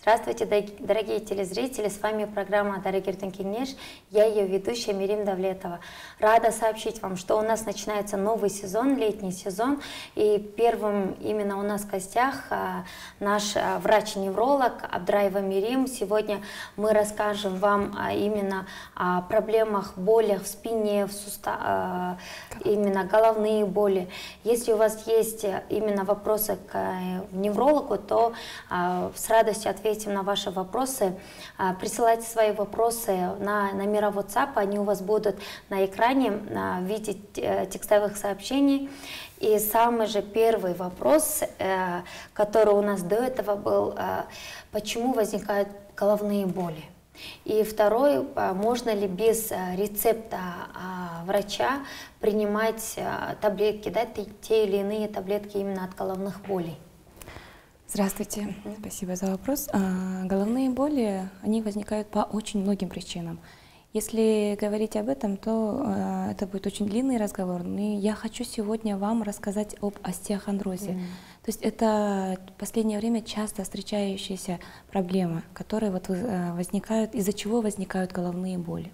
Здравствуйте, дорогие телезрители, с вами программа «Дарыгердин кеңеш», я ее ведущая Мирим Давлетова. Рада сообщить вам, что у нас начинается новый сезон, летний сезон, и первым именно у нас в гостях наш врач-невролог Абдраева Мирим. Сегодня мы расскажем вам именно о проблемах, болях в спине, в суставах, именно головные боли. Если у вас есть именно вопросы к неврологу, то с радостью ответим на ваши вопросы. Присылайте свои вопросы на номера WhatsApp, они у вас будут на экране в виде текстовых сообщений. И самый же первый вопрос, который у нас до этого был, почему возникают головные боли? И второй, можно ли без рецепта врача принимать таблетки, да, те или иные таблетки именно от головных болей? Здравствуйте, спасибо за вопрос. Головные боли, они возникают по очень многим причинам. Если говорить об этом, то это будет очень длинный разговор, но я хочу сегодня вам рассказать об остеохондрозе. То есть это в последнее время часто встречающаяся проблема, которая возникают, из-за чего возникают головные боли.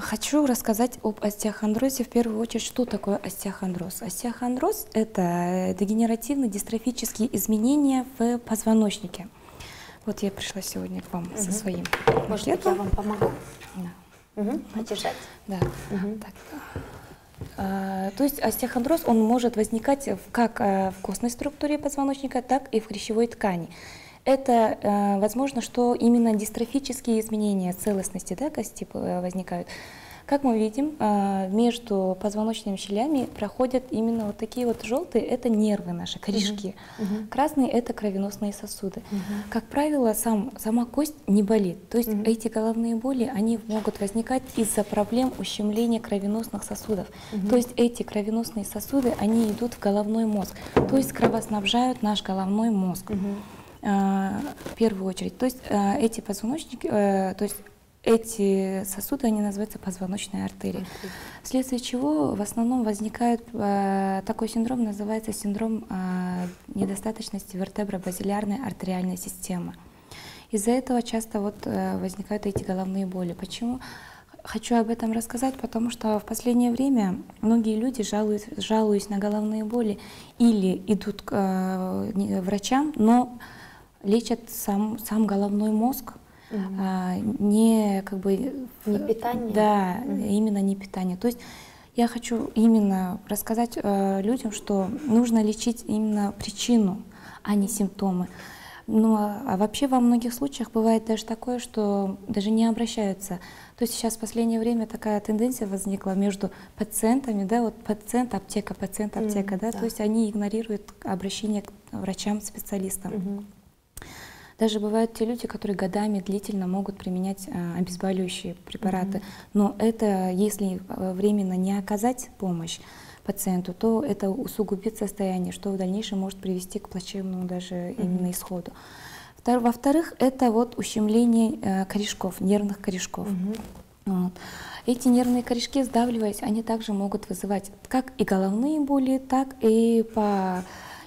Хочу рассказать об остеохондрозе. В первую очередь, что такое остеохондроз. Остеохондроз – это дегенеративные дистрофические изменения в позвоночнике. Вот я пришла сегодня к вам со своим. Может быть, я вам помогу? Да. Подержать? Да. То есть остеохондроз, он может возникать как в костной структуре позвоночника, так и в хрящевой ткани. Это возможно, что именно дистрофические изменения целостности, да, кости возникают. Как мы видим, между позвоночными щелями проходят именно вот такие вот желтые, это нервы наши, корешки. Красные — это кровеносные сосуды. Как правило, сама кость не болит. То есть эти головные боли, они могут возникать из-за проблем ущемления кровеносных сосудов. То есть эти кровеносные сосуды, они идут в головной мозг, то есть кровоснабжают наш головной мозг. В первую очередь. То есть эти позвоночники, то есть эти сосуды, они называются позвоночные артерии. Вследствие чего в основном возникает такой синдром, называется синдром недостаточности вертебробазилярной артериальной системы. Из-за этого часто возникают эти головные боли. Почему? Хочу об этом рассказать, потому что в последнее время многие люди, жалуясь на головные боли, или идут к врачам, но лечат сам головной мозг, не питание. Да, именно не питание. То есть я хочу именно рассказать людям, что нужно лечить именно причину, а не симптомы. А вообще во многих случаях бывает даже такое, что даже не обращаются. То есть сейчас в последнее время такая тенденция возникла между пациентами, да, вот пациент, аптека, да, то есть они игнорируют обращение к врачам-специалистам. Даже бывают те люди, которые годами длительно могут применять обезболивающие препараты, но это, если временно не оказать помощь пациенту, то это усугубит состояние, что в дальнейшем может привести к плачевному даже именно исходу. Во-вторых, это ущемление корешков, нервных корешков. Эти нервные корешки, сдавливаясь, они также могут вызывать как и головные боли, так и по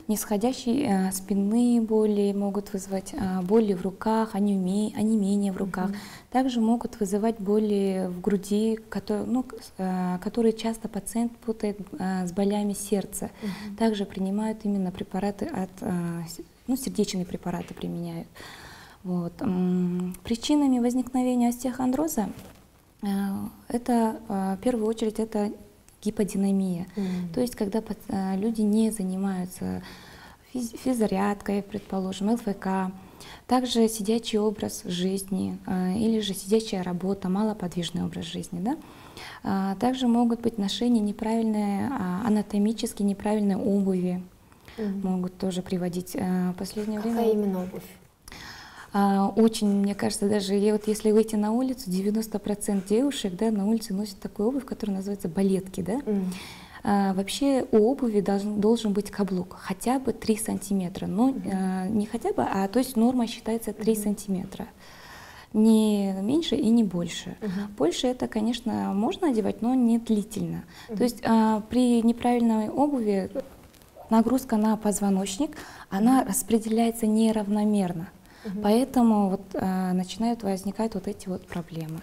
нисходящие спинные боли, могут вызывать боли в руках, онемение в руках. Также могут вызывать боли в груди, которые часто пациент путает с болями сердца. Также принимают именно препараты сердечные препараты применяют. Причинами возникновения остеохондроза это в первую очередь это гиподинамия. То есть когда люди не занимаются физзарядкой, предположим, ЛФК, также сидячий образ жизни или же сидячая работа, малоподвижный образ жизни. Да? Также могут быть ношения неправильные, анатомически неправильной обуви, могут тоже приводить в последнее время. Какая именно обувь? Очень, мне кажется, даже если выйти на улицу, 90% девушек, да, на улице носят такую обувь, которая называется балетки. Да? Вообще у обуви должен быть каблук хотя бы 3 сантиметра, но не хотя бы, то есть норма считается 3 сантиметра. Не меньше и не больше. Больше это, конечно, можно одевать, но не длительно. То есть при неправильной обуви нагрузка на позвоночник, она распределяется неравномерно. Поэтому вот начинают возникать вот эти вот проблемы.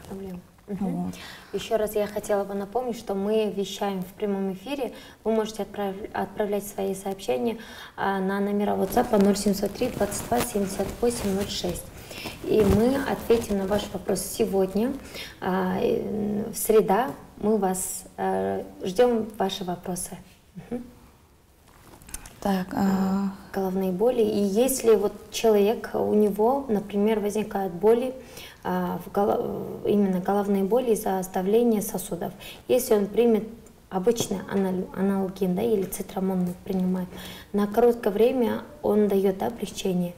Вот. Еще раз я хотела бы напомнить, что мы вещаем в прямом эфире. Вы можете отправлять свои сообщения на номера WhatsApp 0703 22 78 06. И мы ответим на ваш вопрос сегодня. В среда мы вас ждем ваши вопросы. Так, головные боли. И если вот человек, у него, например, возникают боли, именно головные боли из-за оставления сосудов, если он примет обычный аналгин, да, или цитрамон принимает, на короткое время он дает облегчение.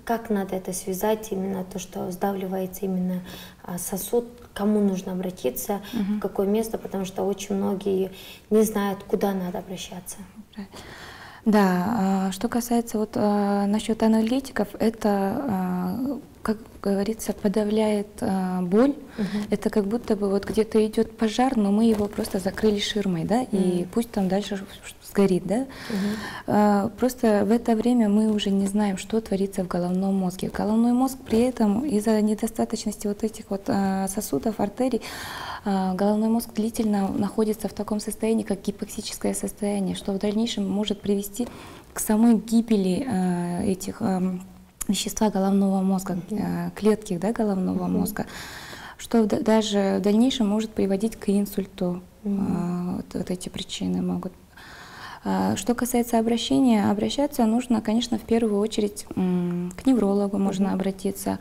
Как надо это связать, именно то, что сдавливается именно сосуд, кому нужно обратиться, в какое место, потому что очень многие не знают, куда надо обращаться. Да, что касается вот насчет анальгетиков, это, как говорится, подавляет боль. Это как будто бы вот где-то идет пожар, но мы его просто закрыли ширмой, да, и пусть там дальше сгорит, да. Просто в это время мы уже не знаем, что творится в головном мозге. Головной мозг при этом из-за недостаточности вот этих вот сосудов, артерий, головной мозг длительно находится в таком состоянии, как гипоксическое состояние, что в дальнейшем может привести к самой гибели этих вещества головного мозга, клетки, да, головного мозга, что даже в дальнейшем может приводить к инсульту. Вот эти причины могут. Что касается обращения, обращаться нужно, конечно, в первую очередь к неврологу можно обратиться.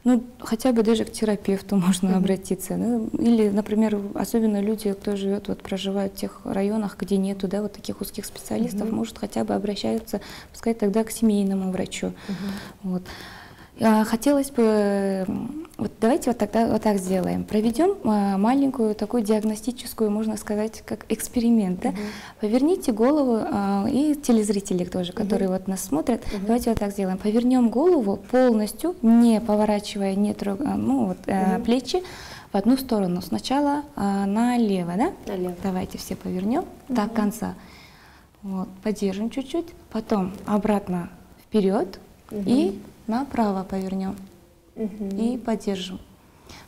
Ну, хотя бы даже к терапевту можно обратиться. Ну, или, например, особенно люди, кто живет, вот, проживают в тех районах, где нету, да, вот таких узких специалистов, может, хотя бы обращаются, пускай тогда к семейному врачу. Вот. Хотелось бы, вот давайте вот тогда вот так сделаем. Проведем маленькую такую диагностическую, можно сказать, как эксперимент. Да? Поверните голову, и телезрители тоже, которые вот нас смотрят, давайте вот так сделаем. Повернем голову полностью, не поворачивая, не трогая, ну, вот, плечи в одну сторону. Сначала налево, да? Налево. Давайте все повернем до конца. Вот, подержим чуть-чуть, потом обратно вперед и направо повернем и поддержим.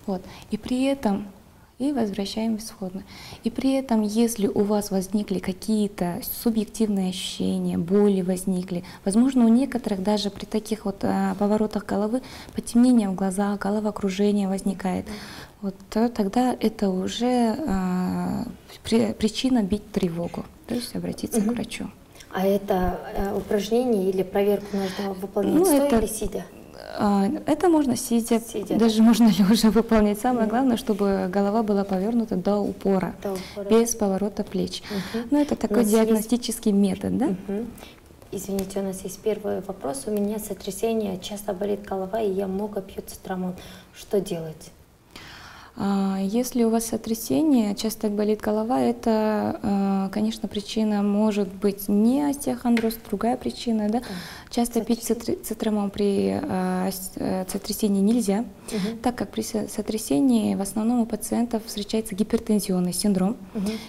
Вот. И при этом и возвращаем в исходную. И при этом, если у вас возникли какие-то субъективные ощущения, боли возникли, возможно, у некоторых даже при таких вот поворотах головы потемнение в глазах, головокружение возникает, вот, то тогда это уже причина бить тревогу, то есть обратиться к врачу. А это упражнение или проверку нужно выполнять стоя или сидя? Это можно сидя, даже можно лежа выполнять. Самое главное, чтобы голова была повернута до упора, без поворота плеч. Ну, это такой диагностический метод, да? Извините, у нас есть первый вопрос. У меня сотрясение, часто болит голова, и я много пью цитрамон. Что делать? Если у вас сотрясение, часто болит голова, это, конечно, причина может быть не остеохондроз, другая причина. Да? Часто пить цитрамон при сотрясении нельзя, так как при сотрясении в основном у пациентов встречается гипертензионный синдром.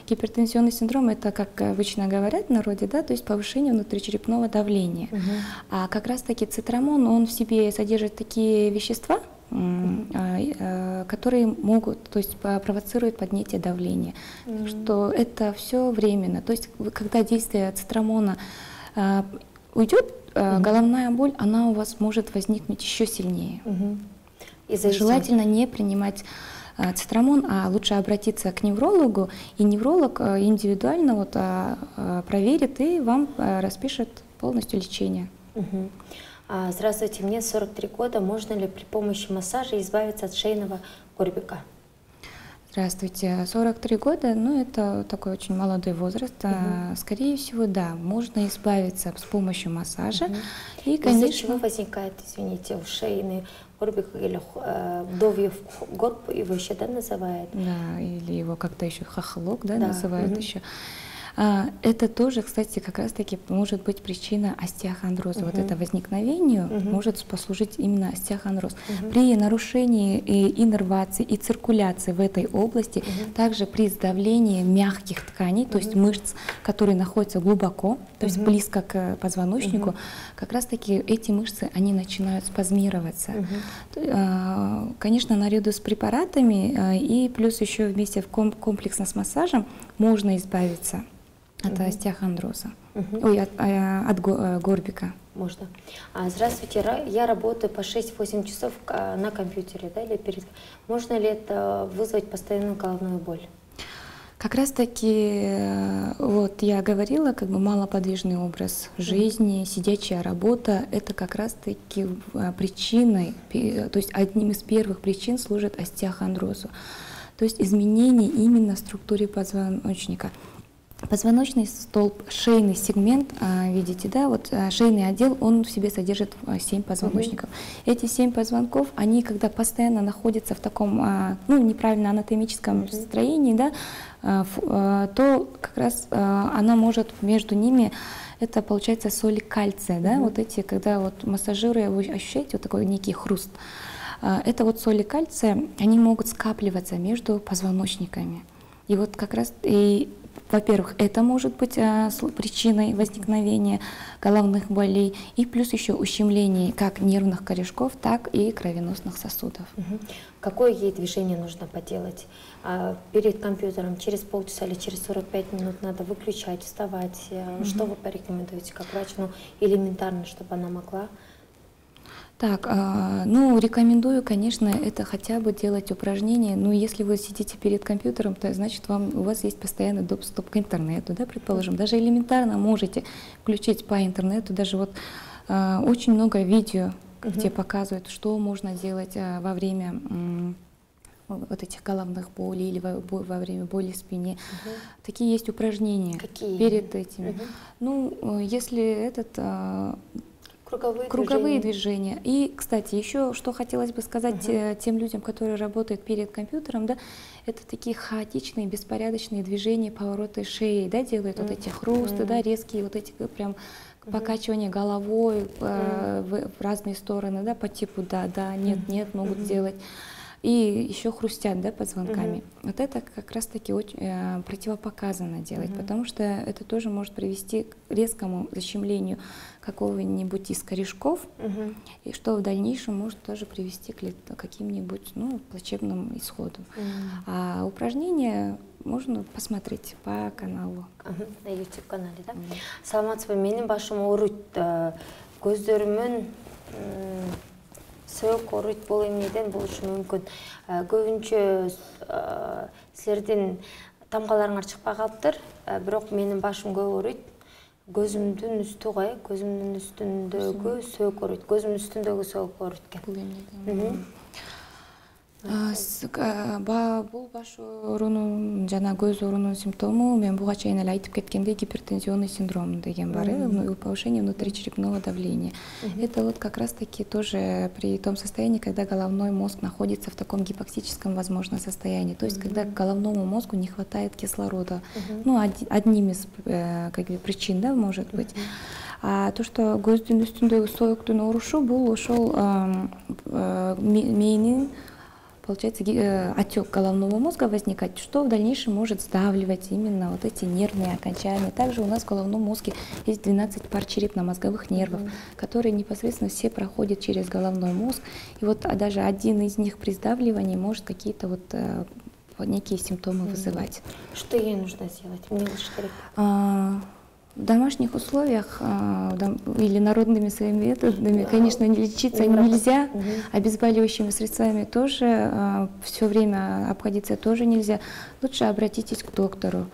Гипертензионный синдром — это, как обычно говорят в народе, да, то есть повышение внутричерепного давления. А как раз-таки цитрамон, он в себе содержит такие вещества, которые могут, то есть провоцируют поднятие давления, что это все временно. То есть когда действие цитрамона уйдет, головная боль, она у вас может возникнуть еще сильнее. Желательно не принимать цитрамон, а лучше обратиться к неврологу, и невролог индивидуально вот проверит и вам распишет полностью лечение. Здравствуйте, мне 43 года. Можно ли при помощи массажа избавиться от шейного горбика? Здравствуйте. 43 года, ну это такой очень молодой возраст. Скорее всего, да, можно избавиться с помощью массажа. И, конечно, из-за чего возникает, извините, шейный горбик или вдовьев горб, его еще, да, называют? Да, или его как-то еще хохлок, да, называют еще. Это тоже, кстати, как раз-таки может быть причина остеохондроза. Вот это возникновению может послужить именно остеохондроз. При нарушении и иннервации, и циркуляции в этой области, также при сдавлении мягких тканей, то есть мышц, которые находятся глубоко, то есть близко к позвоночнику, как раз-таки эти мышцы, они начинают спазмироваться. Конечно, наряду с препаратами и плюс еще вместе комплексно с массажем можно избавиться от остеохондроза, от горбика. Можно. Здравствуйте, я работаю по 6-8 часов на компьютере, да, или перед... Можно ли это вызвать постоянную головную боль? Как раз таки, вот я говорила, как бы малоподвижный образ жизни, сидячая работа, это как раз таки причиной, то есть одним из первых причин служит остеохондрозу. То есть изменение именно в структуре позвоночника. Позвоночный столб, шейный сегмент, видите, да, вот шейный отдел, он в себе содержит 7 позвоночников. Эти 7 позвонков, они когда постоянно находятся в таком, ну, неправильно анатомическом строении, да, то как раз она может между ними, это получается соли кальция, да, вот эти, когда вот массажируя, вы ощущаете вот такой некий хруст. Это вот соли кальция, они могут скапливаться между позвоночниками. И вот как раз, во-первых, это может быть причиной возникновения головных болей, и плюс еще ущемление как нервных корешков, так и кровеносных сосудов. Какое ей движение нужно поделать? Перед компьютером через полчаса или через 45 минут надо выключать, вставать. Что вы порекомендуете как врач? Ну, элементарно, чтобы она могла. Так, ну, рекомендую, конечно, это хотя бы делать упражнения. Ну, если вы сидите перед компьютером, то значит, у вас есть постоянный доступ к интернету, да, предположим. Даже элементарно можете включить по интернету, даже вот очень много видео, где показывают, что можно делать во время вот этих головных болей или во время боли в спине. Такие есть упражнения. Какие? Перед этими. Ну, если этот... Круговые движения. И, кстати, еще что хотелось бы сказать тем людям, которые работают перед компьютером, да, это такие хаотичные, беспорядочные движения, повороты шеи, да, делают вот эти хрусты, да, резкие вот эти прям покачивания головой в разные стороны, да, по типу да, нет, нет, могут делать. И еще хрустят, да, позвонками. Вот это как раз-таки очень противопоказано делать, потому что это тоже может привести к резкому защемлению какого-нибудь из корешков, и что в дальнейшем может тоже привести к каким-нибудь, ну, плачебным исходам. А упражнения можно посмотреть по каналу. На YouTube-канале, да? Саламатсызбы, менин башым ооруйт, көздөрүмөн сөөк ооруйт, бул эмнеден болушу мүмкүн. Көбүнчө силердин тамгаларыңар чыкпай калыптыр, бирок менин башым көп ооруйт. Көзүмдүн үстү кой, көзүмдүн үстүндөгү сөөк ооруйт, көзүмдүн үстүндөгү сөөк ооруйт экен. Бул баш оорунун жана көз оорунун симптому, мен буга чейин эле айтып кеткендей, гипертензионный синдром деген бар, повышение внутричерепного давления. Это вот как раз таки тоже при том состоянии, когда головной мозг находится в таком гипоксическом, возможно, состоянии, то есть когда головному мозгу не хватает кислорода. Ну, одним из причин, да, может быть. А то, что көздүн үстүндөгү сөөктүн оорушу, бул ошол мээнин, получается, отек головного мозга возникать, что в дальнейшем может сдавливать именно вот эти нервные окончания. Также у нас в головном мозге есть 12 пар черепно-мозговых нервов, которые непосредственно все проходят через головной мозг. И вот даже один из них при сдавливании может какие-то вот некие симптомы вызывать. Что ей нужно сделать? В домашних условиях или народными своими методами, конечно, лечиться нельзя, обезболивающими средствами тоже все время обходиться тоже нельзя. Лучше обратитесь к доктору.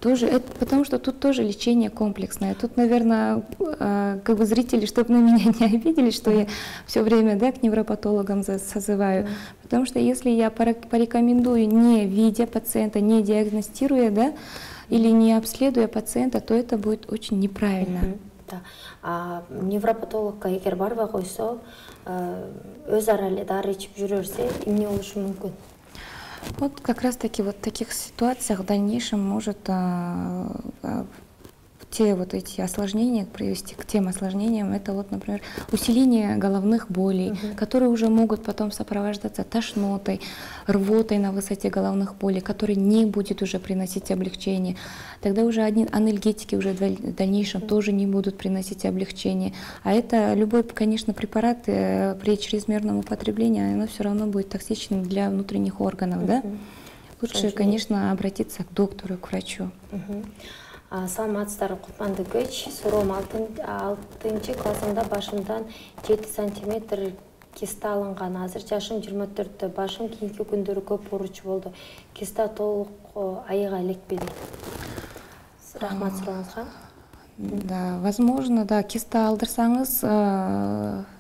Тоже, потому что тут тоже лечение комплексное. Тут, наверное, как бы зрители, чтобы на меня не обиделись, что я все время, да, к невропатологам созываю. Потому что если я порекомендую, не видя пациента, не диагностируя, да, или не обследуя пациента, то это будет очень неправильно. Невропатологка эгер барбай койсо, өз ара эле дары ичип жүрө берсе, эмне болушу мүмкүн? Вот как раз-таки вот в таких ситуациях в дальнейшем может те вот эти осложнения привести к тем осложнениям. Это вот, например, усиление головных болей, которые уже могут потом сопровождаться тошнотой, рвотой на высоте головных болей, которые не будет уже приносить облегчение. Тогда уже одни анальгетики уже в дальнейшем тоже не будут приносить облегчение. А это любой, конечно, препарат при чрезмерном употреблении, оно все равно будет токсичным для внутренних органов, да? Лучше, конечно, обратиться к доктору, к врачу. Саламатсыздар, Кутманды Көч, суром 6 классымда башымдан 7 сантиметр киста алынған. Азыр жашым 24, башым кейінгі күндері көп ооруч болду. Киста толық айыға элекпеди. Рахмат сурооңузга. Да, возможно, да, киста алдырсаңыз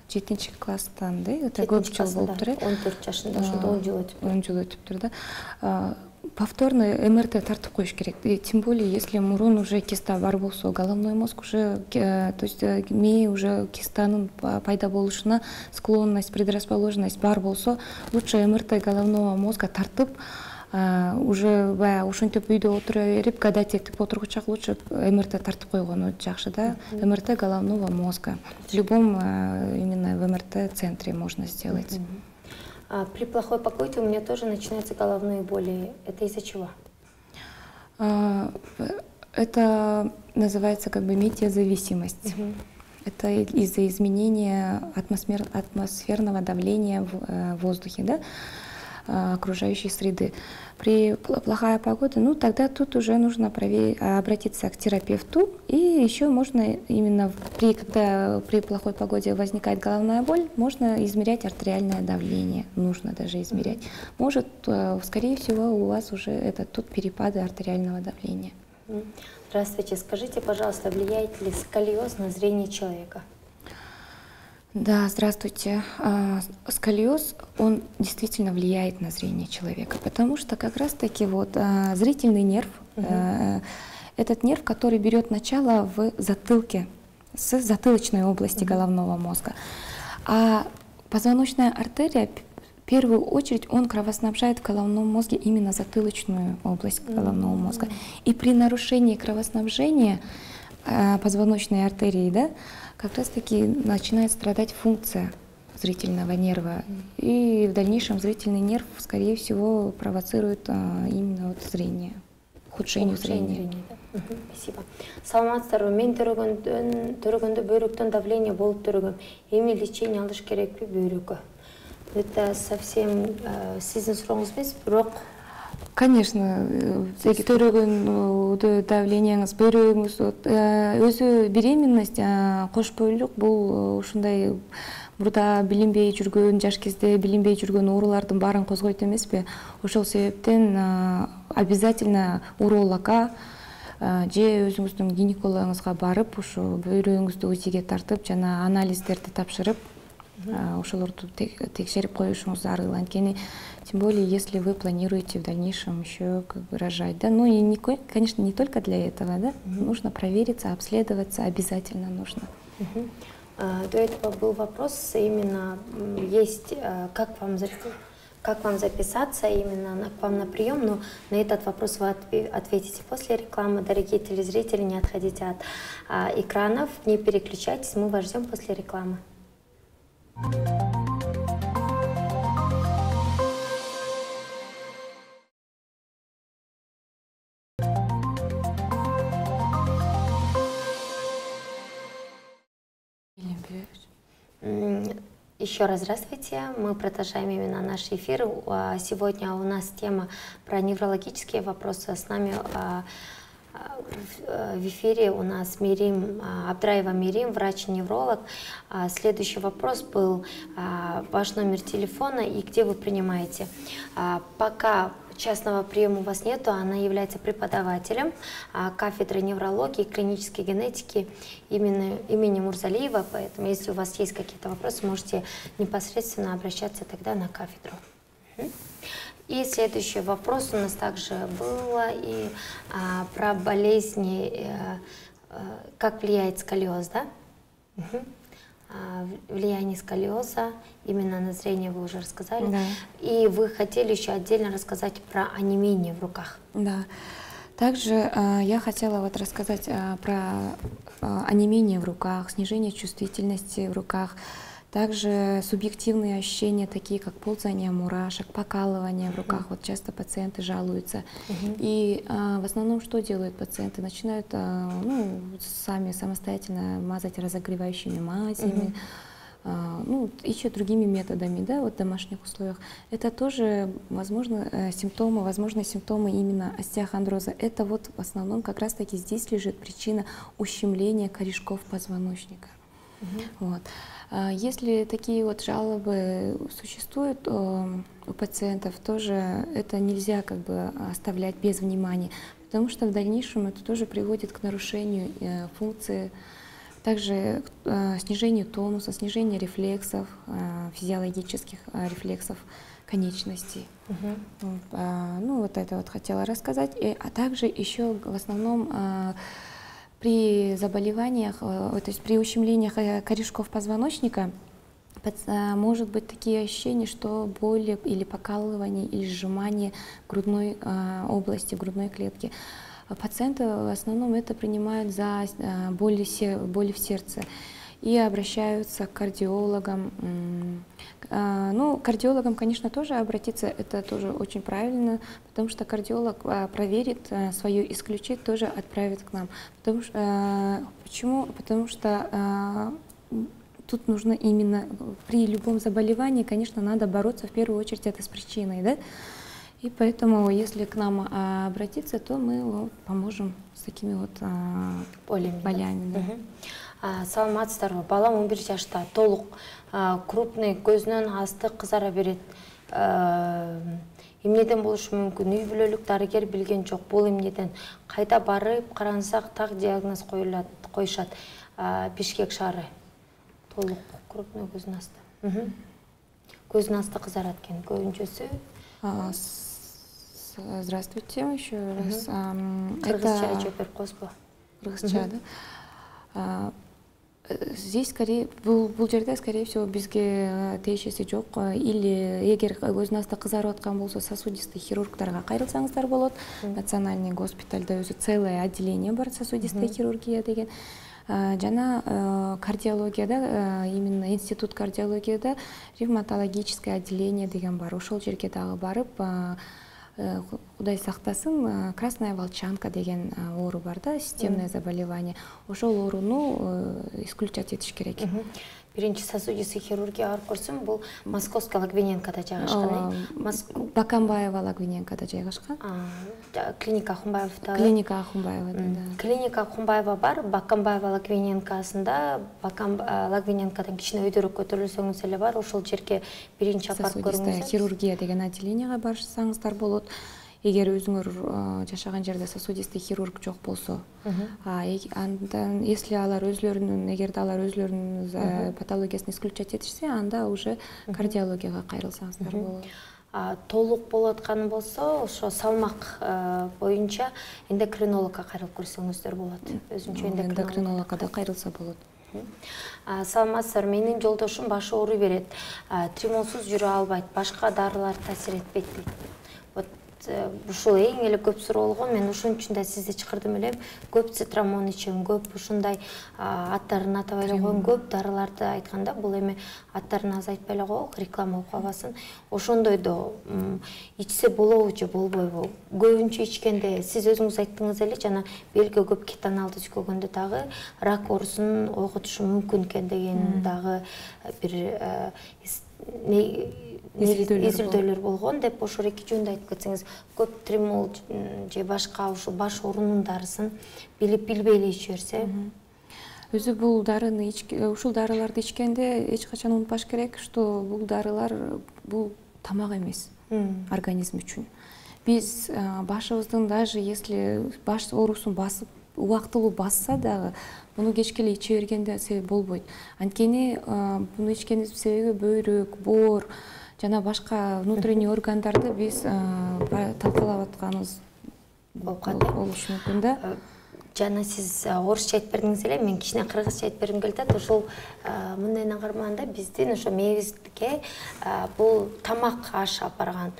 7 класстан, да, это көп жыл болуп тур. 14 жашында, ошондо 10 жыл өтүп. 10 жыл өтүп тур, да. Повторный МРТ тартып коюш керек. И тем более, если мурун уже киста бар болсо, головной мозг уже, то есть мээ уже кистанын пайда болушуна склонность, предрасположенность бар болсо, лучше МРТ головного мозга тартып, уже ушинтип үйдө отура берип, гадать этип отургучак лучше МРТ тартып койгону жакшы, да? МРТ головного мозга. В любом именно в МРТ-центре можно сделать. При плохой погоде у меня тоже начинаются головные боли. Это из-за чего? Это называется как бы метеозависимость. Это из-за изменения атмосферного давления в воздухе, да, окружающей среды. При плохая погода, ну тогда тут уже нужно обратиться к терапевту, и еще можно именно когда при плохой погоде возникает головная боль, можно измерять артериальное давление, нужно даже измерять. Может, скорее всего, у вас уже это тут перепады артериального давления. Здравствуйте, скажите, пожалуйста, влияет ли сколиоз на зрение человека? Да, здравствуйте. Сколиоз, он действительно влияет на зрение человека, потому что как раз-таки вот зрительный нерв, этот нерв, который берет начало в затылке, с затылочной области головного мозга. А позвоночная артерия, в первую очередь, он кровоснабжает в головном мозге именно затылочную область головного мозга. И при нарушении кровоснабжения позвоночной артерии, да, как раз-таки начинает страдать функция зрительного нерва. И в дальнейшем зрительный нерв, скорее всего, провоцирует именно вот зрение, ухудшение зрения. Спасибо. Саламатсыздар, мен төрөгөндө бөйрөктөн давление болуп төрөгөм. Эми лечение алыш керекпи бөйрөккө? Это совсем сиздин сурооңуз эмес, бирок Конечно, төрөгөн давлениеңиз, бөйрөгүңүз, өзү беременность, кош бойлук бул ушундай мурда билинбей жүргөн, жаш кезде билинбей жүргөн оорулардын баарын козгойт эмеспи? Ошол себептен обязательно урологко же өзүңүздүн гинекологуңузга барып, ушу бөйрөгүңүздү УЗИге тартып, жана анализдерди тапшырып, ошолорду текшерип коюшуңуз зарыл. Анткени, тем более, если вы планируете в дальнейшем еще как бы рожать, да, ну и конечно, не только для этого, да, нужно провериться, обследоваться, обязательно нужно. До этого был вопрос именно, есть, как вам записаться именно к вам на прием, но на этот вопрос вы ответите после рекламы. Дорогие телезрители, не отходите от экранов, не переключайтесь, мы вас ждем после рекламы. Еще раз здравствуйте, мы продолжаем именно наш эфир. Сегодня у нас тема про неврологические вопросы. С нами в эфире у нас Абдраева Мирим, врач-невролог. Следующий вопрос был ваш номер телефона и где вы принимаете. Пока частного приема у вас нету, она является преподавателем кафедры неврологии и клинической генетики имени Мурзалиева, поэтому если у вас есть какие-то вопросы, можете непосредственно обращаться тогда на кафедру. И следующий вопрос у нас также было и про болезни, как влияет сколиоз, да? влияние сколиоза, именно на зрение вы уже рассказали. Да. И вы хотели еще отдельно рассказать про онемение в руках. Да. Также я хотела вот рассказать про онемение в руках, снижение чувствительности в руках, также субъективные ощущения, такие как ползание мурашек, покалывание в руках. Вот часто пациенты жалуются. И в основном что делают пациенты? Начинают ну, сами самостоятельно мазать разогревающими мазями, ну, еще другими методами, да, вот в домашних условиях. Это тоже, возможно, симптомы именно остеохондроза. Это вот в основном как раз-таки здесь лежит причина ущемления корешков позвоночника. Вот. Если такие вот жалобы существуют у пациентов, тоже это нельзя как бы оставлять без внимания, потому что в дальнейшем это тоже приводит к нарушению функции, также снижению тонуса, снижению рефлексов, физиологических рефлексов конечностей. Ну вот это вот хотела рассказать. А также еще в основном при заболеваниях, то есть при ущемлениях корешков позвоночника может быть такие ощущения, что боли или покалывание, или сжимание грудной области, грудной клетки. Пациенты в основном это принимают за боли в сердце и обращаются к кардиологам. Ну, к кардиологам, конечно, тоже обратиться, это тоже очень правильно, потому что кардиолог проверит свое, исключит, тоже отправит к нам. Почему? Потому что тут нужно именно при любом заболевании, конечно, надо бороться в первую очередь это с причиной, да? И поэтому, если к нам обратиться, то мы поможем с такими вот болями. Да. Саламатсыздарбы, балам 11 жашта, толук, крупный, көзүнөн асты кызара берет. Эмнеден болушу мүмкүн? Үй бүлөлүк дарыгер билген жок. Бул эмнеден? Кайда барып карансак так диагноз коюшат. Бишкек шаары. Толук, крупный көзүнөн асты. Көзүнөн асты кызарат экен. Көбүнчөсү Здравствуйте еще раз. Кыргызча жепер козбу. Кыргызча, да? Здесь скорее, бул жерде, скорее всего, бизге тиешеси жок. Или эгер көзүнүн асты кызарып аткан болсо, сосудистый хирургдарга кайрылсаңыздар болот. Национальный госпитальда өзү целое отделение бар, сосудистая хирургия деген. Жана кардиологияда, именно институт кардиологияда ревматологическое отделение деген бар. Ошол жерге дагы барып, Кудай сактасын, красная волчанка деген оору бар да, системное заболевание. Ошол ооруну исключать этиш керек. Биринчи сосудистый хирургия көрсөм, бул Московская Логвиненкада жайгашкан. Бакамбаева Логвиненкада жайгашкан. Клиника Ахунбаевда. Клиника Ахунбаева, да. Клиника Ахунбаева бар, Бакамбаева Логвиненкасында, Логвиненкадан кичине өйдөрөөк көтөрүлсөңүз эле бар, ошол жерге биринчи апарып көрүңүз. Сосудистая хирургия деген отделенияга барсаңыздар болот. Эгер өзүңөр жашаган жерде сосудистый хирург жок болсо, андан если алар өзлөрүнүн, эгерде алар өзлөрүнүн патологиясын исключать этишсе, анда уже кардиологияга кайрылсаңыздар болот. Толук болуп аткан болсо, ошо салмак боюнча эндокринологко кайрылып көрсөңүздөр болот. Өзүнчө эндокринологко да кайрылса болот. Саламатсыздар, менин жолдошум башы ооруй берет. Тримолсуз жүрө албайт, башка дарылар таасир этпейт дейт. Ушул эң эле көп суроолго мен ошон үчүн да сизди чакырдым элем. Көп цитрамон ичем, көп ушундай аттарын атабай эле коем, көп дарыларды айтканда бул эми аттарын аз айтпай эле коелук, реклама болуп калбасын. Ошондойдо ичсе болобу же болбойбу? Көбүнчө ичкенде сиз өзүңүз айттыңыз эле, жана белге көп кетаналды түшкөгөндө дагы рак оорусун ойготушу мүмкүн экен деген дагы бир изилдөөлөр болгон деп ошол эки жөнүндө айтып кетсеңиз, көп тримол же башка ушу баш оорунун дарысын билип билбей эле иче берсе. Өзү бул дарыны ушул дарыларды ичкенде эч качан унутпаш керек, что бул дарылар бул тамак эмес организм үчүн. Биз башыбыздын даже если баш оорусун басып убактылуу басса дагы, муну кечке эле иче бергенде болбойт. Анткени муну ичкенибиздин себеби бөйрөк, боор жана башка внутренний органдарды биз талкалап атканыбыз болушу мүмкүн да. Жана сиз орусча айтып бердиңиз эле, мен кичине кыргызча айтып бергим келип атат. Ушул мындайына кармаганда биздин ошо мээбизге бул тамак аш алып барган,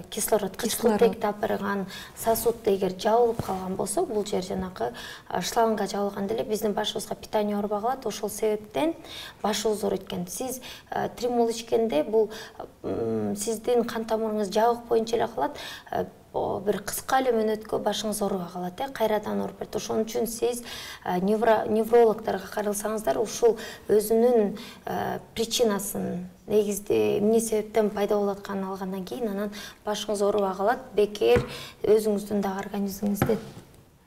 кислород кычкылтекти алып барган сосуд эгер жабылып калган болсо, бул жер жанакы шлангга жабылганда эле биздин башыбызга питание урбай калат. Ошол себептен башыбыз ооруйт экен. Сиз тримол ичкенде бул сиздин кан тамырыңыз жабык боюнча эле калат. Бир кыска эле мөөнөткө башыңыз ооруга калат, кайрадан ооруп берет. Ошон үчүн сиз неврологторго каралсаңыздар, ушул өзүнүн причинасын, негизде эмне себептен пайда болуп атканын алгандан кийин анан башыңыз оорубай калат. Бекер өзүңүздүн дагы организмиңизди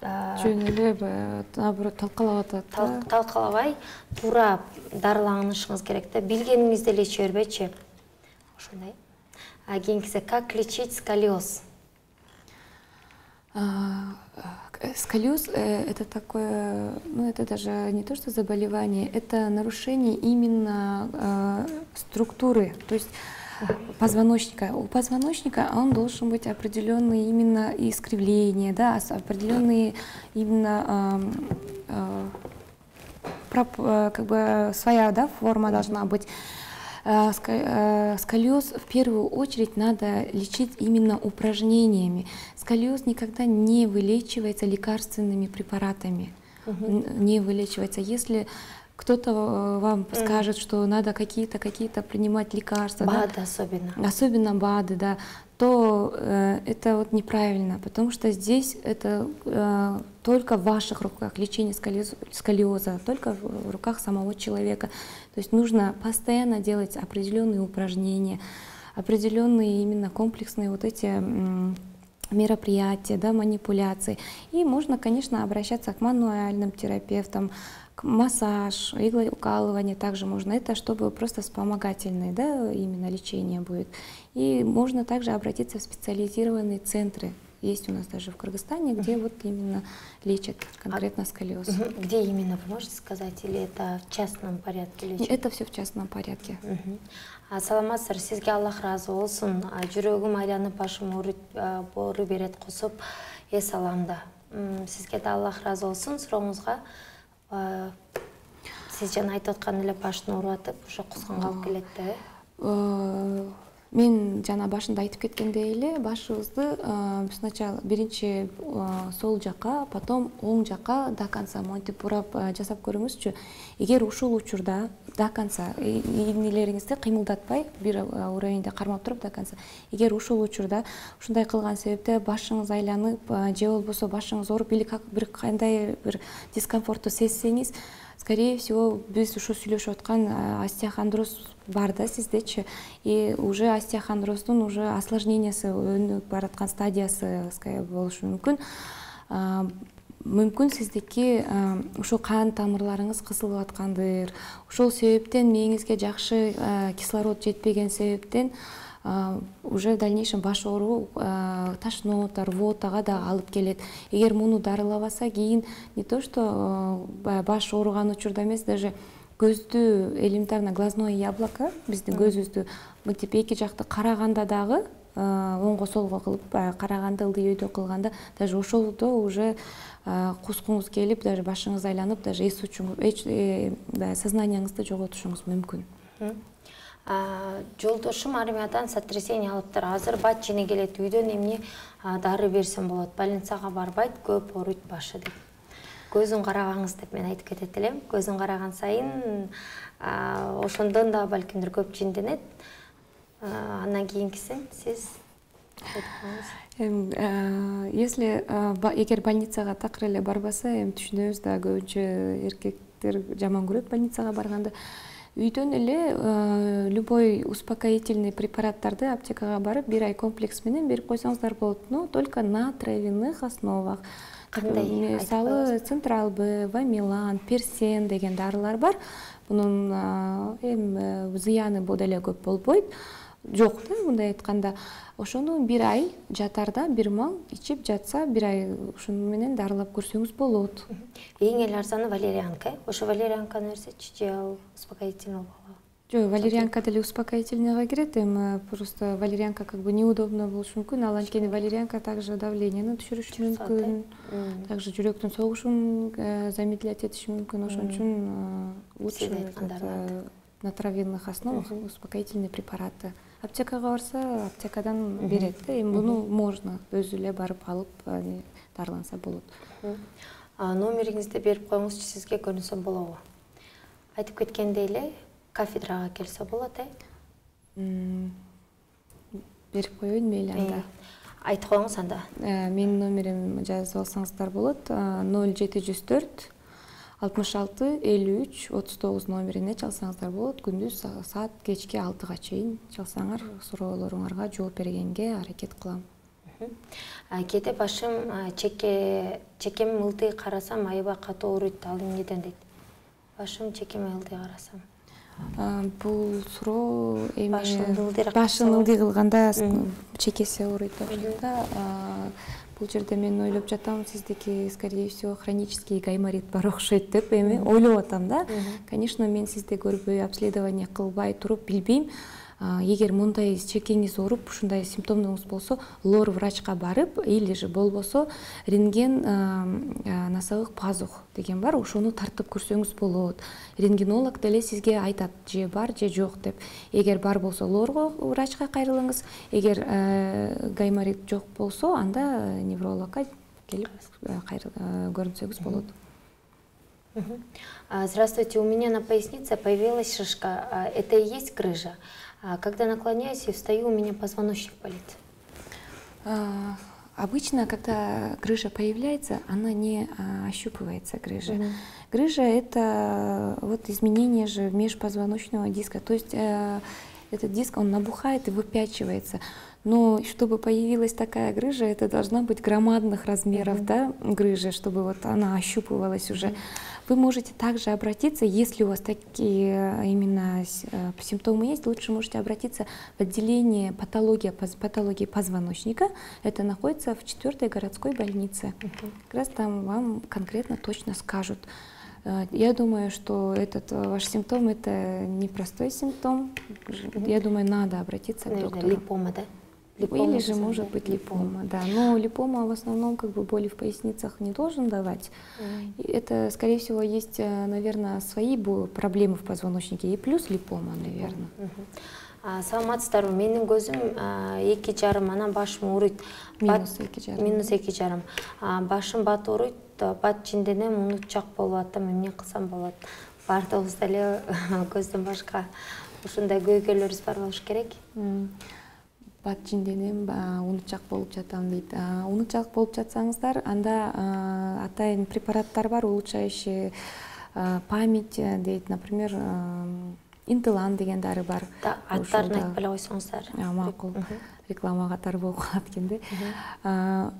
жөн эле наоборот талкалап атат. Талкалабай, туура дарыланышыңыз керек да. Билгениңизди эле иче бербейчи. Ошондой. Кийинкиси, как лечить сколиоз? Сколиоз это такое, ну это даже не то что заболевание, это нарушение именно структуры, то есть позвоночника. У позвоночника он должен быть определенные именно искривления, да, определенные именно как бы своя, да, форма должна быть. Сколиоз в первую очередь надо лечить именно упражнениями. Сколиоз никогда не вылечивается лекарственными препаратами. Не вылечивается. Если кто-то вам скажет, что надо какие-то принимать лекарства, БАДы, да, особенно БАДы, да, то это вот неправильно, потому что здесь это только в ваших руках лечение сколиоза, только в руках самого человека. То есть нужно постоянно делать определенные упражнения, определенные именно комплексные вот эти мероприятия, да, манипуляции. И можно, конечно, обращаться к мануальным терапевтам, к массаж, иглоукалывание также можно. Это чтобы просто вспомогательное, да, именно лечение будет. И можно также обратиться в специализированные центры. Есть у нас даже в Кыргызстане, где вот именно лечат конкретно сколиоз. Где именно, вы можете сказать, или это в частном порядке лечат? Это все в частном порядке. Саламатсыздар, сизге Аллах разы болсун. Жүрөгүм айланып, башым оору берет косуп, эс алам да. Сизге да Аллах разы болсун. Сурооңузга сиз жана айтып аткан эле башын ооруп атып, ошо кусканга алып келет да. Мен жана башында айтып кеткендей эле башыбызды сначала биринчи сол жака, потом оң жака до конца монтип бурап жасап көрүңүзчү. Эгер ушул учурда до конца ийнелериңизди кыймылдатпай бир уровеньде кармап туруп до конца. Эгер ушул учурда ушундай кылган себепте башыңыз айланып же болбосо башыңыз ооруп или бир кандай бир дискомфортту сезсеңиз, скорее всего биз ушу сүйлөшүп аткан остеохондроз бар да сиздечи, и уже остеохондроздун уже осложнениясы өнүп бараткан стадиясы болушу мүмкүн. Мүмкүн сиздики ушул кан тамырларыңыз кысылып аткандыр. Ошол себептен мээңизге жакшы кислород жетпеген себептен уже в дальнейшем баш ооруу тошнота, рвотага да алып келет. Эгер муну дарылабаса кийин не то что баш ооруган учурда эмес, даже көздү элементарно глазное яблоко, биздин көзүбүздү мынтип эки жакты караганда дагы оңго солго кылып караганда ылдый өйдө кылганда даже ошолдо уже кускуңуз келип, даже башыңыз айланып, даже сознанияңызды жоготушуңуз мүмкүн. Жолдошум армиядан сотрясение алыптыр. Азыр бат жине келет, үйдөн эмне дары берсем болот, больницага барбайт, көп ооруйт башы деп. Көзүн карагаңыз деп мен айтып кетет элем. Көзүн караган сайын ошондон да балкимдир көп жинденет. Андан кийинкисин сиз если эгер больницага такыр эле барбаса, түшүнөбүз да, көбүнчө эркектер жаман көрөт больницага барганда. Үйдөн эле любой успокоительный препараттарды аптекага барып, бир ай комплекс менен берип койсоңуздар болот, но только на травяных основах. Мисалы Централ Б, Вамилан, Персен деген дарылар бар. Бунун зыяны бода эле көп болбойт. Жок да, мындай айтканда. Ошону бир ай жатарда бир маң ичип жатса, бир ай ушуну менен дарылап көрсөңүз болот. Эң эле арзаны валерианка. Ошо валерианканы берсечи, же ал успокоительный болобу? Жо, валерьянка деле успокоительного кирет, просто валерьянка как бы неудобно болушу мүмкүн. Ал анткени валерьянка также давлениени түшүрүшү мүмкүн. Также жүрөктүн согушун замедлять этиши мүмкүн. Ошон үчүн лучше на травяных основах успокоительные препараты. Аптекага барса, аптекадан берет. Эми буну можно өзү эле барып алып дарыланса болот. Номериңизди берип коюңузчу, сизге көрүнсө болобу? Айтып кеткендей эле кафедрага келсе болот, Берип коеюн мейли анда. Айтып коюңуз анда. Менин номерим жазып алсаңыздар болот. 0704 66 53 39 номерине чалсаңыздар болот. Күндүз саат кечки 6-га чейин чалсаңар, суроолоруңарга жооп бергенге аракет кылам. Кете башым чекем ылдый карасам, аябай катуу ооруйт, ал эмнеден дейт? Башым чекем ылдый карасам. Бул суроо башын ылдый кылганда чекеси ооруйт да. Бул жерде мен ойлоп жатам, сиздики скорее всего хронический гайморит бар окшойт деп эми ойлоп атам да. Конечно, мен сизди көрбөй, обследование кылбай туруп билбейм. Егер мындай чекеңиз ооруп, ушундай симптомуңуз болсо, лор врачка барып, или же болбосо рентген носовых пазух деген бар, ошону тартып көрсөңүз болот. Рентгенолог деле сизге айтат, же бар, же жок деп. Эгер бар болсо лорго врачка кайрылыңыз, эгер гайморит жок болсо, анда неврологко келип көрүнсөңүз болот. Здравствуйте, у меня на пояснице появилась шишка. Это и есть грыжа? Когда наклоняюсь и встаю, у меня позвоночник болит. Обычно, когда грыжа появляется, она не ощупывается, грыжа. Грыжа – это вот изменение же межпозвоночного диска. То есть этот диск, он набухает и выпячивается. Но чтобы появилась такая грыжа, это должна быть громадных размеров, да, грыжа, чтобы вот она ощупывалась уже. Вы можете также обратиться, если у вас такие именно симптомы есть, лучше можете обратиться в отделение патологии позвоночника. Это находится в 4-й городской больнице. Как раз там вам конкретно точно скажут. Я думаю, что этот ваш симптом – это непростой симптом. Я думаю, надо обратиться к доктору. Липома, да? Или же может быть липома, да. Но липома в основном как бы боли в поясницах не должен давать. Это, скорее всего, есть, наверное, свои проблемы в позвоночнике и плюс липома, наверное. Саламатсыздарбы, менин көзүм 2,5, анан башым ооруйт. Минус 2,5. Минус 2,5. Башым бат ооруйт, бат жинденем, унутчак болуп атам, эмне кылсам болот? Бардыгыбыз деле көздөн башка ушундай көйгөйлөрүбүз бар болуш керек. Бат жинденем, унутчак болуп жатам дейт. Унутчак болуп жатсаңыздар, анда атайын препараттар бар, улучшающий память дейт, например, интылан деген дары бар. Аттарын айтып эле койсоңуздар. Макул, рекламага тар болуп калат экен да.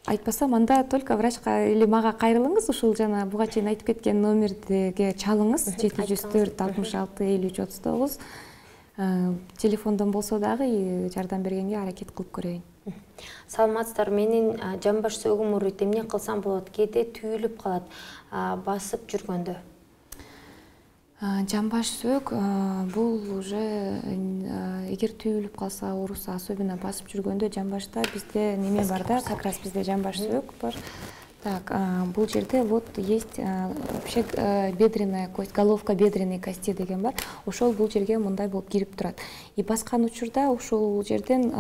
Айтпасам, анда только врачка или мага кайрылыңыз, ушул жана буга чейин айтып кеткен номерге чалыңыз, 704 66 53 39. Телефондон болсо дагы жардам бергенге аракет кылып көрөйүн. Саламатсыздар, менин жамбаш сөөгүм ооруйт, эмне кылсам болот? Кээде түйүлүп калат, басып жүргөндө. Жамбаш сөөк бул уже эгер түйүлүп калса, ооруса, особенно басып жүргөндө, жамбашта бизде неме бар да, как раз бизде жамбаш сөөк бар. Так, бул жерде вот есть вообще бедренная кость, головка бедренной кости деген бар. Ошол бул жерге мындай болуп кирип турат. И баскан учурда ошол жерден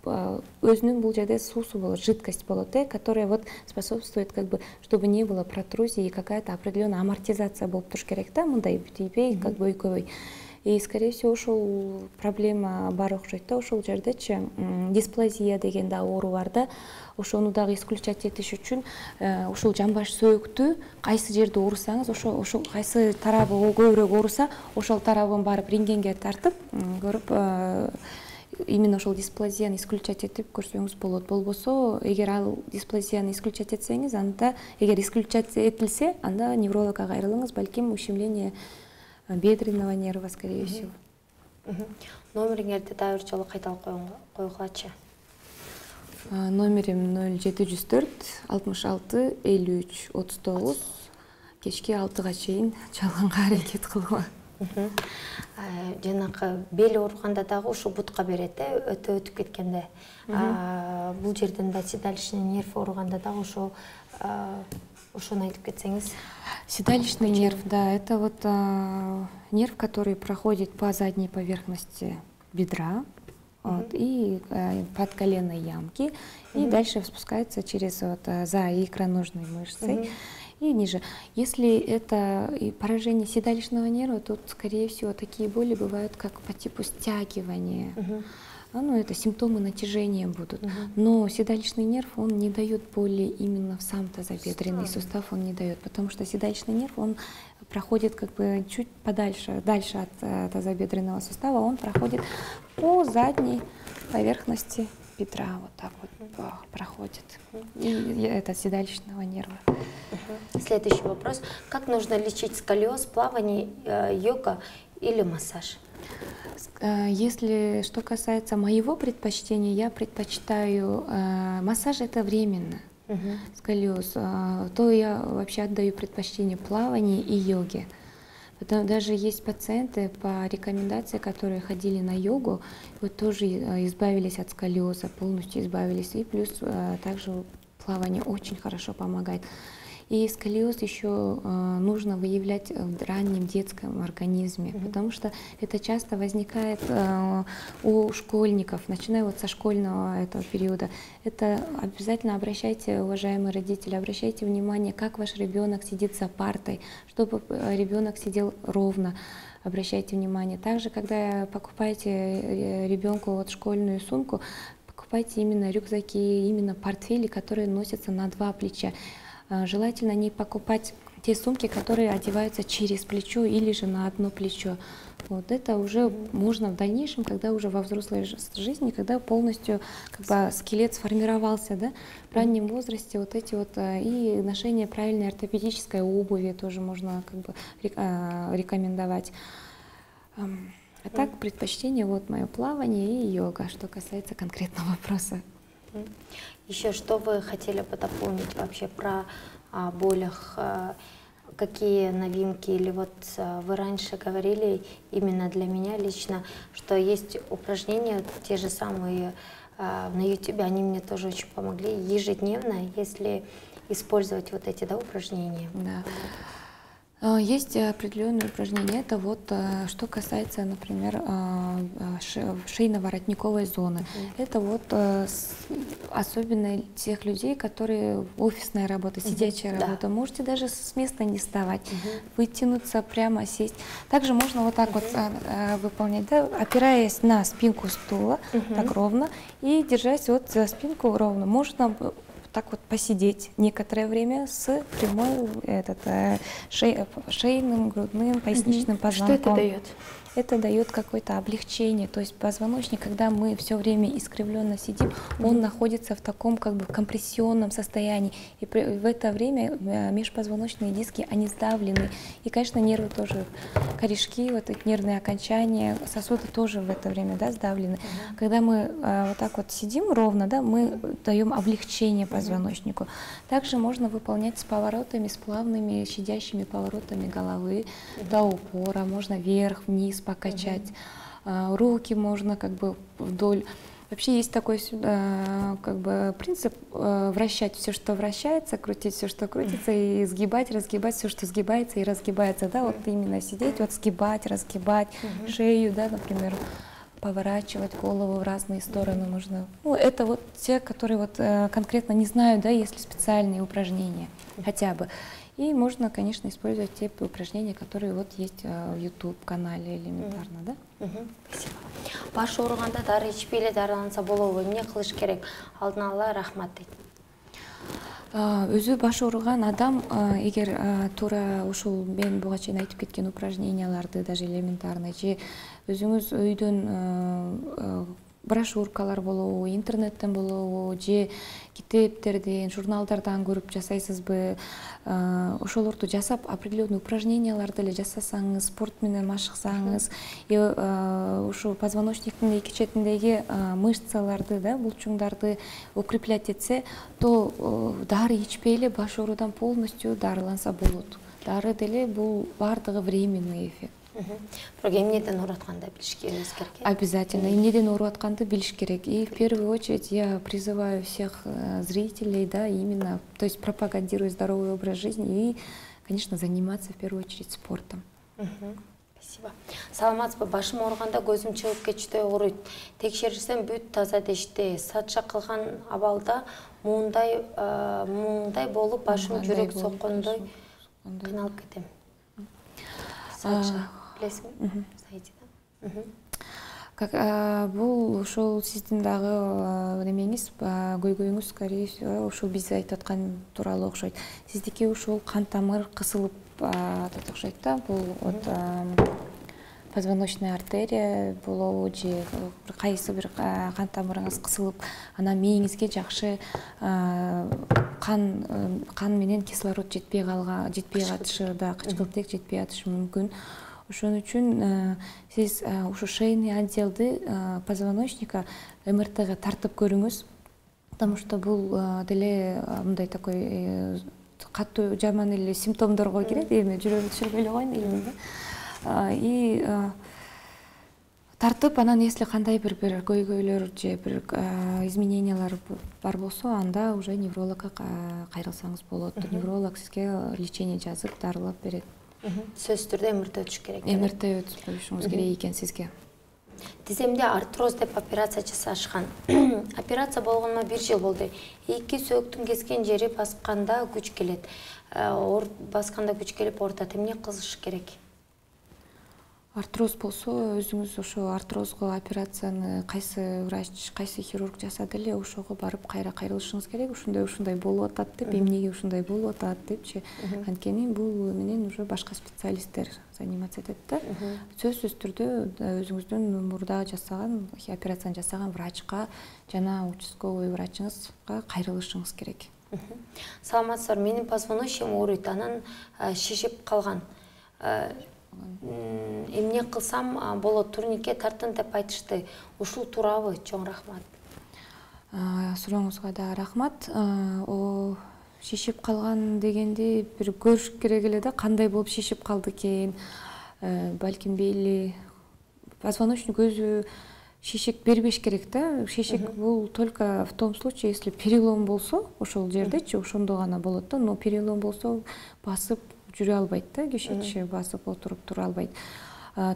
өзүнүн бул жерде суусу болот, жидкость болот, которая вот способствует, как бы, чтобы не было протрузии и какая-то определенная амортизация болуп туруш керек да, мындай бүтүйбөй, как бы өйкөбөй. И, скорее всего, ошол проблема бар окшойт да, ошол жердечи дисплазия деген да оору бар да. Ошону дагы исключать этиш үчүн ошол жамбаш сөөктү кайсы жерде оорусаңыз, ошол кайсы тарабы көбүрөөк ооруса, ошол тарабын барып рентгенге тартып көрүп, именно ошол дисплазияны исключать этип көрсөңүз болот. Болбосо, эгер ал дисплазияны исключать этсеңиз, анда эгер исключать этилсе, анда неврологко кайрылыңыз, балким ущемление бедренного нерва, скорее всего. Номериңерди дагы бир жолу кайталап койгулачы. Номерим 0704 66 53 39. Кечки 6-га чейин чалганга аракет кылгыла. Жанагы бел ооруганда дагы ушу бутка берет өтө өтүп кеткенде. Бул жерден да седалищный нерв ооруганда дагы ошону айтып кетсеңиз. Седалищный нерв, да, это вот нерв, который проходит по задней поверхности бедра, вот, и под коленной ямки, и дальше спускается через вот, за икроножной мышцей и ниже. Если это поражение седалищного нерва, тут, скорее всего, такие боли бывают как по типу стягивания. Ну, это симптомы натяжения будут. Но седалищный нерв, он не дает боли именно в сам тазобедренный сустав, он не дает, потому что седалищный нерв, он проходит как бы чуть подальше, дальше от тазобедренного сустава, он проходит по задней поверхности бедра, вот так вот проходит. И это седалищного нерва. Следующий вопрос. Как нужно лечить сколиоз, плавание, йога или массаж? Если что касается моего предпочтения, я предпочитаю массаж, это временно, сколиоз, то я вообще отдаю предпочтение плаванию и йоге. Даже есть пациенты по рекомендации, которые ходили на йогу, вот тоже избавились от сколиоза, полностью избавились, и плюс также плавание очень хорошо помогает. И сколиоз еще нужно выявлять в раннем детском организме, потому что это часто возникает у школьников, начиная вот со школьного этого периода. Это обязательно обращайте, уважаемые родители, обращайте внимание, как ваш ребенок сидит за партой, чтобы ребенок сидел ровно. Обращайте внимание. Также, когда покупаете ребенку вот школьную сумку, покупайте именно рюкзаки, именно портфели, которые носятся на 2 плеча. Желательно не покупать те сумки, которые одеваются через плечо или же на одно плечо. Вот это уже можно в дальнейшем, когда уже во взрослой жизни, когда полностью как бы скелет сформировался, да, в раннем возрасте, вот эти вот и ношение правильной ортопедической обуви тоже можно как бы рекомендовать. А так предпочтение вот мое плавание и йога, что касается конкретного вопроса. Еще что вы хотели бы дополнить вообще про болях? Какие новинки? Или вот вы раньше говорили, именно для меня лично, что есть упражнения, те же самые на YouTube, они мне тоже очень помогли ежедневно, если использовать вот эти упражнения. Да. Есть определенные упражнения. Это вот что касается, например, шейно-воротниковой зоны. Это вот особенно тех людей, которые офисная работа, сидячая работа. Можете даже с места не вставать, вытянуться, прямо сесть. Также можно вот так вот выполнять, да, опираясь на спинку стула, так ровно, и держась вот за спинку ровно. Можно так вот посидеть некоторое время с прямой шейным, грудным, поясничным позвонком. Что это дает? Это дает какое-то облегчение, то есть позвоночник, когда мы все время искривленно сидим, он находится в таком как бы компрессионном состоянии, и в это время межпозвоночные диски, они сдавлены, и, конечно, нервы тоже, корешки, вот эти нервные окончания, сосуды тоже в это время, да, сдавлены. Когда мы вот так вот сидим ровно, да, мы даем облегчение позвоночнику. Также можно выполнять с поворотами, с плавными щадящими поворотами головы до упора, можно вверх, вниз покачать, руки можно как бы вдоль. Вообще есть такой как бы принцип вращать все, что вращается, крутить все, что крутится, и сгибать, разгибать все, что сгибается и разгибается, да, вот именно сидеть, вот сгибать, разгибать шею, да, например, поворачивать голову в разные стороны можно. Ну, это вот те, которые вот конкретно не знают, да, есть ли специальные упражнения хотя бы. И можно, конечно, использовать те упражнения, которые вот есть в YouTube-канале элементарно, да? Спасибо. Баш ооруганда дары ичпей эле дарыланса болобу, эмне кылыш керек? Алдын ала рахмат дейт. Өзү баш ооруган адам, эгер туура ушул мен буга чейин айтып кеткен упражненияларды, даже элементарный, же өзүңүз өйдөн брошюркалар болобу, интернеттен болобу, же китептерден, журналдардан көрүп жасайсызбы, ошолорду жасап, определенный упражненияларды эле жасасаңыз, спорт менен машыксаңыз, ушул позвоночниктин эки четиндеги мышцаларды, да, булчуңдарды укреплять этсе, то дары ичпей эле баш оорудан полностью дарыланса болот. Дары деле бул бардыгы временный эффект. Бирок эмнеден оорутканда билиш керек. Обязательно. Эмнеден оорутканды билиш керек. И в первую очередь я призываю всех зрителей, да, именно, то есть пропагандировать здоровый образ жизни и, конечно, заниматься в первую очередь спортом. Спасибо. Саламатсызбы, башым ооруганда көзүм чыгып кетиштей ооруйт. Текшерсем бүт таза дешти. Сатча кылган абалда муңдай болуп башым жүрөк соккондой кыйналып кетем. Сатча билесиңби? Бул ошол сиздин дагы немеңиз, көйгөйүңүз, скорее всего, ошол биз айтып аткан тууралуу окшойт. Сиздики ушул кан тамыр кысылып атат окшойт да, бул позвоночная артерия болобу же кайсы бир кан тамырыңыз кысылып, анан мээңизге жакшы кан менен кислород жетпей катышы, да, кычкылтек жетпей катышы мүмкүн. Ошон үчүн сиз ушу шейный отделди позвоночника МРТга тартып көрүңүз, потому что бул деле мындай такой катуу жаман эле симптомдорго кирет, эми жүрөгү түшүрбөй эле коеюн дейм. И тартып, анан если кандай бир көйгөйлөр же бир изменениялар бар болсо, анда уже неврологко кайрылсаңыз болот. Невролог сизге лечение жазып, дарылап берет. Сөзсүз түрдө МРТ өтүш керек. МРТ өтүп коюшуңуз керек экен сизге. Тиземде артроз деп операция жасашкан. Операция болгоныма 1 жыл болду. 2 сөөктүн кескен жери басканда күч келет. Басканда күч келип ортат. Эмне кылыш керек? Артроз болсо, өзүңүз ошо артрозго операцияны кайсы врач, кайсы хирург жасады эле, ошого барып кайрылышыңыз керек. Ушундай болуп атат деп, эмнеге ушундай болуп атат депчи. Анткени бул менен уже башка специалисттер заниматься этет да. Сөзсүз түрдө өзүңүздүн мурда жасаган, операцияны жасаган врачка жана участковый врачыңызга кайрылышыңыз керек. Саламатсыздар, менин позвоночнигим ооруйт, анан шишип калган. Эмне кылсам болот, турникке тартын деп айтышты. Ушул туурабы? Чоң рахмат. Сурооңузга да рахмат. Шишип калган дегенди бир көрүш керек эле да, кандай болуп шишип калды экен. Балким бейли позвоночник өзү шишик бербеш керек да. Шишик бул только в том случае, если перелом болсо, ошол жердечи, ошондо гана болот да. Но перелом болсо басып жүрө албайт да, киши басып отуруп тура албайт.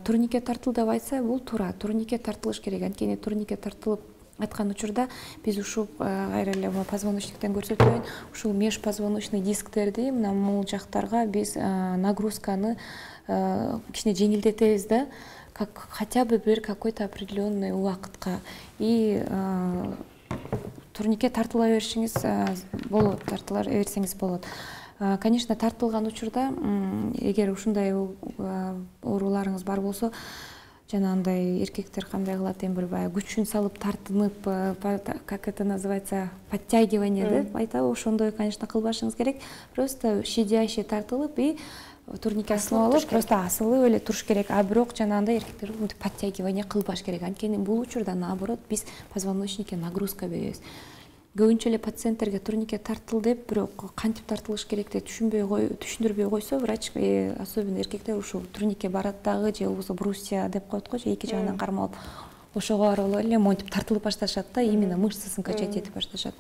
Турникке тартылды деп айтса, бул туура. Турникке тартылыш керек. Анткени турникке тартылып аткан учурда биз ушул кайра эле позвоночниктен көрсөтөйүн, ушул межпозвоночный дисктерди мына бул жактарга биз нагрузканы кичине жеңилдетебиз да, хотя бы бир какой-то определенный убакытка. И турникке тартыла беришиңиз болот, тартыла берсеңиз болот. Конечно, тартылган учурда, эгер ушундай ооруларыңыз бар болсо, жанагындай эркектер кандай кылат, эми бир баягы күчүн салып тартынып, как это называется, подтягивание деп айтабы, ошондой, конечно, кылбашыңыз керек. Просто щадяще тартылып и турникке асылып, просто асылып эле туруш керек. А бирок жанагындай эркектер подтягивание кылбаш керек. Анткени бул учурда наоборот биз позвоночникке нагрузка беребиз. Көбүнчө эле пациенттерге турникке тартылды деп, бирок кантип тартылыш керек деп түшүндүрбөй койсо, врач, особенно эркектер ушул турникке барат дагы, же болбосо брусья деп коет го, же эки жагынан кармалып, ошого барып эле монтип тартылып башташат да, именно мышцасын качать этип башташат.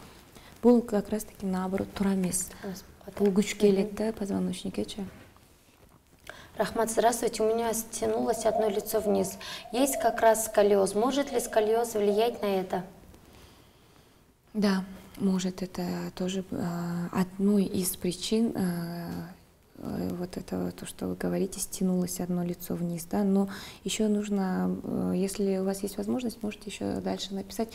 Бул как раз таки наоборот туура эмес. Бул күч келет да позвоночниккечи. Рахмат, здравствуйте. У меня стянулось одно лицо вниз. Есть как раз сколиоз. Может ли сколиоз влиять на это? Да, может, это тоже одной из причин, вот это то, что вы говорите, стянулось одно лицо вниз, да, но еще нужно, если у вас есть возможность, можете еще дальше написать,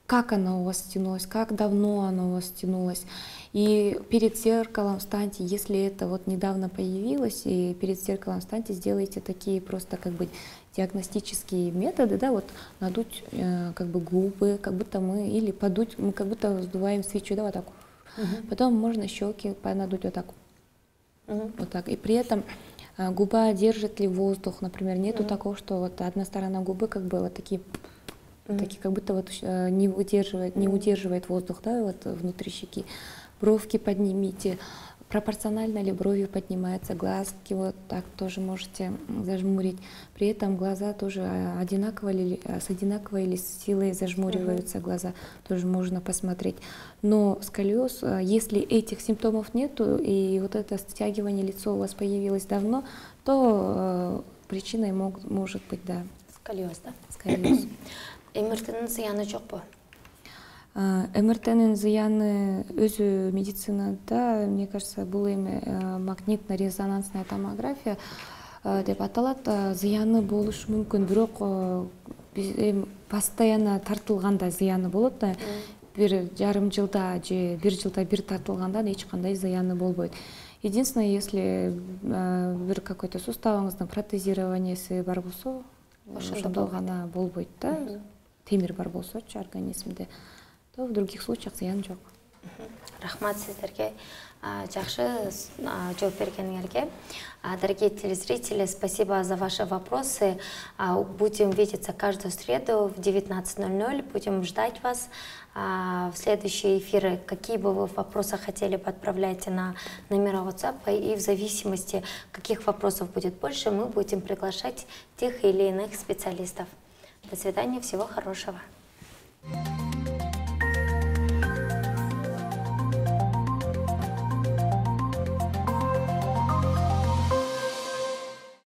как оно у вас стянулось, как давно оно у вас стянулось. И перед зеркалом встаньте, если это вот недавно появилось, и перед зеркалом встаньте, сделайте такие просто как бы диагностические методы, да, вот надуть как бы губы, как будто мы, или подуть, мы как будто сдуваем свечу, да, вот так. Потом можно щеки надуть вот так. Вот так. И при этом губа держит ли воздух, например, нету такого, что вот одна сторона губы как бы вот такие как будто вот не удерживает воздух, да, вот внутри щеки. Бровки поднимите, пропорционально ли брови поднимаются, глазки вот так тоже можете зажмурить. При этом глаза тоже с одинаковой или с силой зажмуриваются глаза, тоже можно посмотреть. Но сколиоз, если этих симптомов нету и вот это стягивание лица у вас появилось давно, то причиной может быть, да. Сколиоз, да? Сколиоз. МРТ-нің зияны жоқ па? МРТ-нің зияны өзі медицинада, мне кажется, бұл магнитно-резонансная томография деп аталады. Зияны болушы мүмкін, бирок постоянно тартылғанда зияны болады. Bir жарым жылда же bir жылда bir тартылғандан ешқандай зияны болбойт. Единственное, если bir какой-то суставыңыздың протезированиясы бар болсо, ошондо гана болбойт да. Темир бар болсочу организмде, то в других случаях зыян жок. Рахмат сіздерге, жақсы жооп бергениңерге. Дорогие телезрители, спасибо за ваши вопросы. Будем видеться каждую среду в 19:00. Будем ждать вас в следующие эфиры. Какие бы вы вопросы хотели, отправляйте на номера WhatsApp. И в зависимости, каких вопросов будет больше, мы будем приглашать тех или иных специалистов. До свидания, всего хорошего.